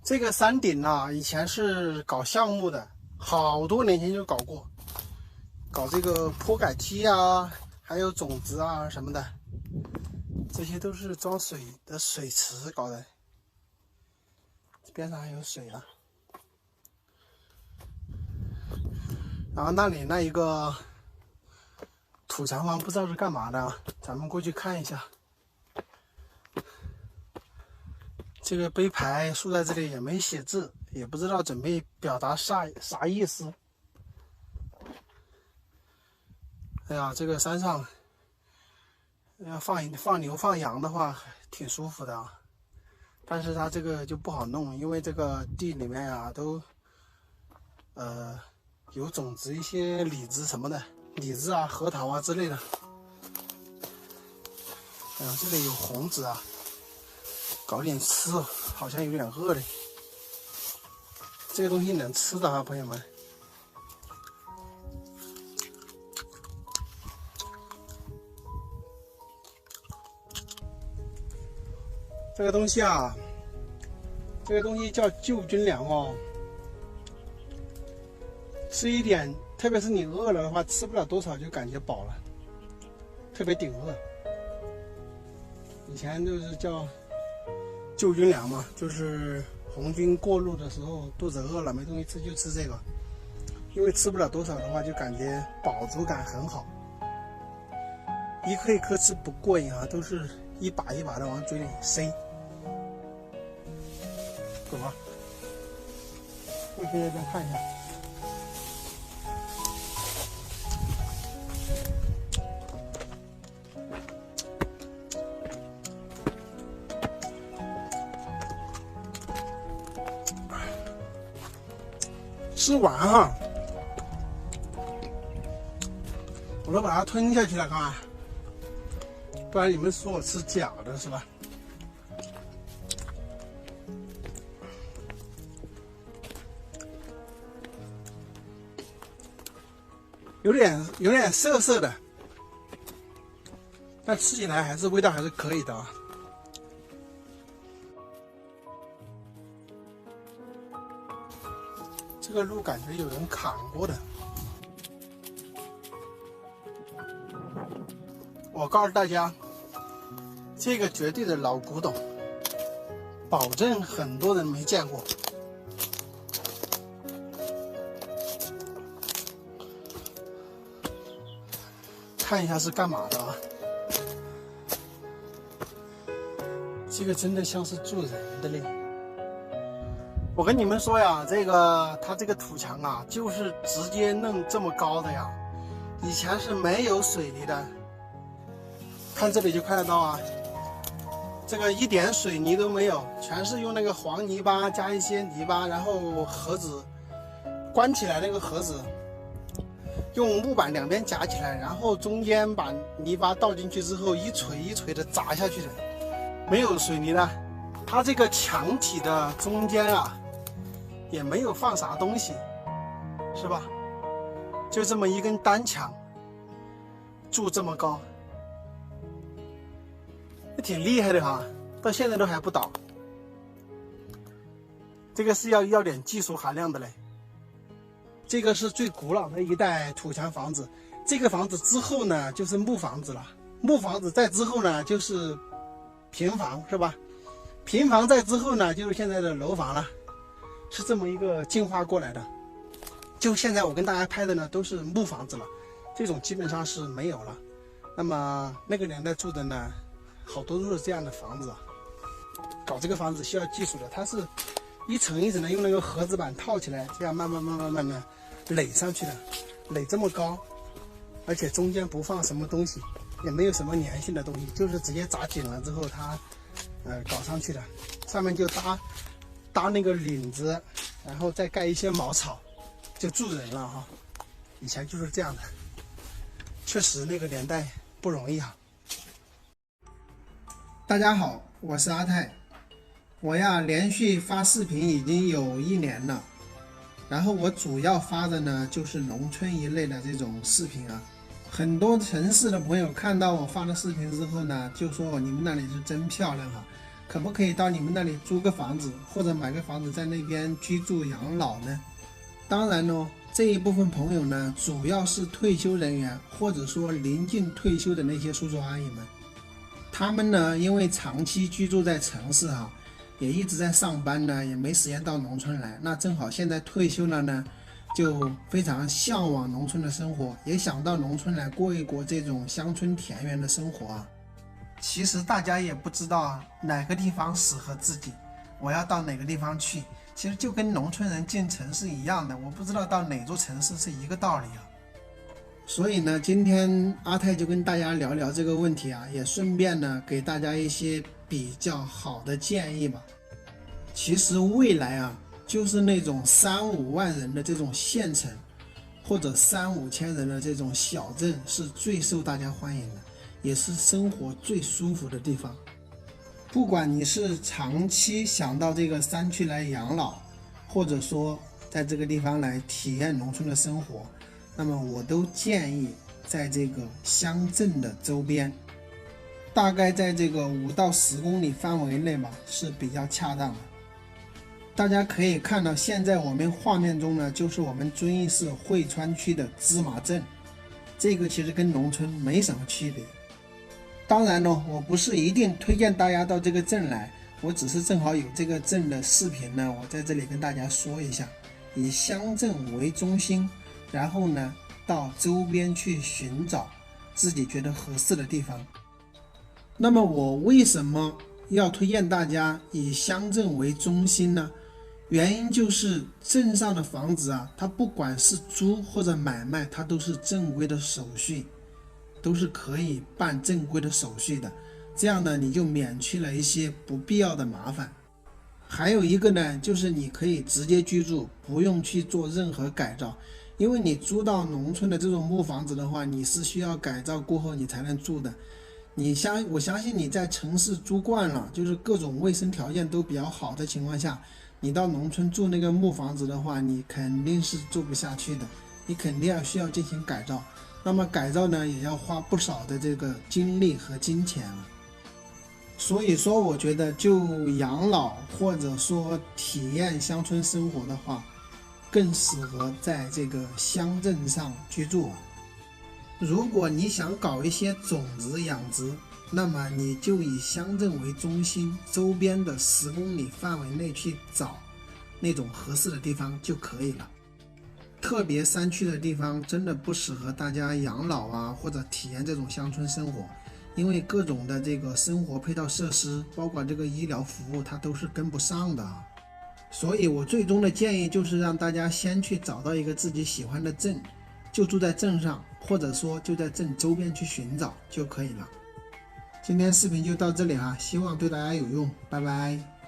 这个山顶啊，以前是搞项目的，好多年前就搞过，搞这个坡改梯啊，还有种子啊什么的，这些都是装水的水池搞的。边上还有水啊，然后那里那一个土墙房不知道是干嘛的啊，咱们过去看一下。这个碑牌竖在这里也没写字，也不知道准备表达啥意思。哎呀，这个山上要放牛放羊的话挺舒服的啊，但是它这个就不好弄，因为这个地里面啊都有种植一些李子什么的，李子啊、核桃啊之类的。这里有红子啊，搞点吃，好像有点饿嘞。这个东西能吃的啊，朋友们。这个东西啊，这个东西叫救军粮哦。吃一点，特别是你饿了的话，吃不了多少就感觉饱了，特别顶饿。以前就是叫救军粮嘛，就是红军过路的时候肚子饿了没东西吃就吃这个，因为吃不了多少的话就感觉饱足感很好，一颗一颗吃不过瘾啊，都是一把一把的往嘴里塞。走吧，过去那边看一下。吃完哈，我都把它吞下去了，干嘛？不然你们说我吃假的是吧？有点涩涩的，但吃起来还是味道还是可以的啊。这个路感觉有人砍过的，我告诉大家，这个绝对的老古董，保证很多人没见过。看一下是干嘛的啊？这个真的像是住人的嘞。我跟你们说呀，它这个土墙啊，就是直接弄这么高的呀。以前是没有水泥的，看这里就看得到啊。这个一点水泥都没有，全是用那个黄泥巴加一些泥巴，然后盒子关起来，那个盒子用木板两边夹起来，然后中间把泥巴倒进去之后，一锤一锤的砸下去的，没有水泥的。它这个墙体的中间啊，也没有放啥东西，是吧？就这么一根单墙，筑这么高，也挺厉害的哈，到现在都还不倒。这个是要点技术含量的嘞。这个是最古老的一代土墙房子，这个房子之后呢就是木房子了，木房子再之后呢就是平房，是吧？平房再之后呢就是现在的楼房了，是这么一个进化过来的。就现在我跟大家拍的呢都是木房子了，这种基本上是没有了。那么那个年代住的呢，好多都是这样的房子。搞这个房子需要技术的，它是一层一层的用那个盒子板套起来，这样慢慢的垒上去的，垒这么高，而且中间不放什么东西，也没有什么粘性的东西，就是直接砸紧了之后它搞上去的，上面就搭那个领子，然后再盖一些茅草，就住人了哈。以前就是这样的，确实那个年代不容易啊。大家好，我是阿泰，我呀连续发视频已经有1年了。然后我主要发的呢就是农村一类的这种视频啊，很多城市的朋友看到我发的视频之后呢，就说你们那里是真漂亮啊，可不可以到你们那里租个房子，或者买个房子在那边居住养老呢？当然咯，这一部分朋友呢，主要是退休人员，或者说临近退休的那些叔叔阿姨们。他们呢，因为长期居住在城市也一直在上班呢，也没时间到农村来。那正好现在退休了呢，就非常向往农村的生活，也想到农村来过一过这种乡村田园的生活。其实大家也不知道哪个地方适合自己，我要到哪个地方去，其实就跟农村人进城市一样的，我不知道到哪座城市是一个道理所以呢，今天阿泰就跟大家聊聊这个问题也顺便呢给大家一些比较好的建议吧。其实未来就是那种3-5万人的这种县城，或者3-5千人的这种小镇是最受大家欢迎的，也是生活最舒服的地方。不管你是长期想到这个山区来养老，或者说在这个地方来体验农村的生活，那么我都建议在这个乡镇的周边，大概在这个5到10公里范围内吧，是比较恰当的。大家可以看到，现在我们画面中呢，就是我们遵义市汇川区的芝麻镇，这个其实跟农村没什么区别。当然呢，我不是一定推荐大家到这个镇来，我只是正好有这个镇的视频呢，我在这里跟大家说一下，以乡镇为中心，然后呢到周边去寻找自己觉得合适的地方。那么我为什么要推荐大家以乡镇为中心呢？原因就是镇上的房子它不管是租或者买卖，它都是正规的手续，都是可以办正规的手续的，这样呢你就免去了一些不必要的麻烦。还有一个呢，就是你可以直接居住，不用去做任何改造。因为你租到农村的这种木房子的话，你是需要改造过后你才能住的。我相信你在城市租惯了，就是各种卫生条件都比较好的情况下，你到农村住那个木房子的话，你肯定是住不下去的，你肯定需要进行改造。那么改造呢，也要花不少的这个精力和金钱了。所以说我觉得就养老或者说体验乡村生活的话，更适合在这个乡镇上居住。如果你想搞一些种子养殖，那么你就以乡镇为中心，周边的10公里范围内去找那种合适的地方就可以了。特别山区的地方真的不适合大家养老或者体验这种乡村生活，因为各种的这个生活配套设施，包括这个医疗服务，它都是跟不上的。所以我最终的建议就是让大家先去找到一个自己喜欢的镇，就住在镇上，或者说就在镇周边去寻找就可以了。今天视频就到这里希望对大家有用，拜拜。